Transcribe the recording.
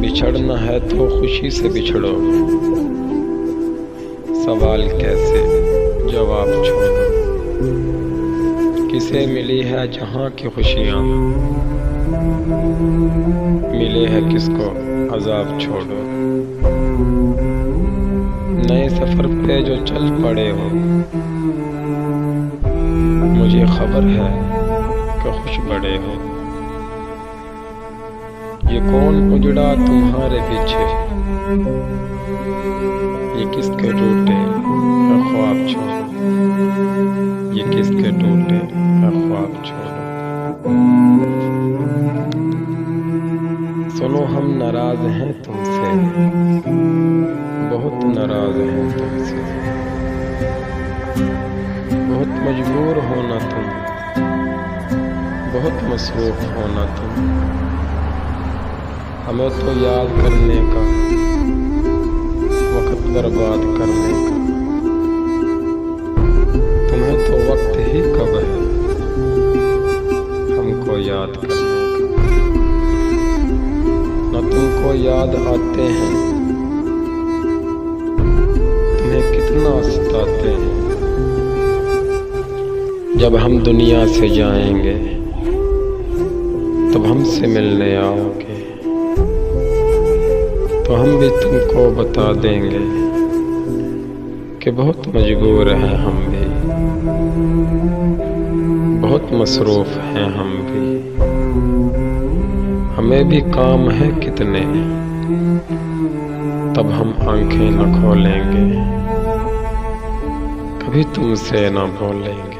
बिछड़ना है तो खुशी से बिछड़ो, सवाल कैसे जवाब छोड़ो। किसे मिली है जहाँ की खुशियाँ, मिले है किसको अजाब छोड़ो। नए सफर पे जो चल पड़े हो, मुझे खबर है कि खुश बड़े हो। ये कौन उजड़ा तुम्हारे पीछे, ये किसके टूटे ख्वाब छोड़ो, ये किसके टूटे ख्वाब छोड़ो। सुनो हम नाराज हैं तुमसे, बहुत नाराज हैं तुमसे। बहुत मजबूर होना तुम, बहुत मसरूफ होना तुम। हमें तो याद करने का, वक्त बर्बाद करने का। तुम्हें तो वक्त ही कब है हमको याद करने का। न तुमको याद आते हैं, तुम्हें कितना सताते हैं। जब हम दुनिया से जाएंगे तब हमसे मिलने आओगे, तो हम भी तुमको बता देंगे कि बहुत मजबूर हैं हम भी, बहुत मसरूफ हैं हम भी। हमें भी काम है कितने, तब हम आंखें न खोलेंगे, कभी तुमसे न बोलेंगे।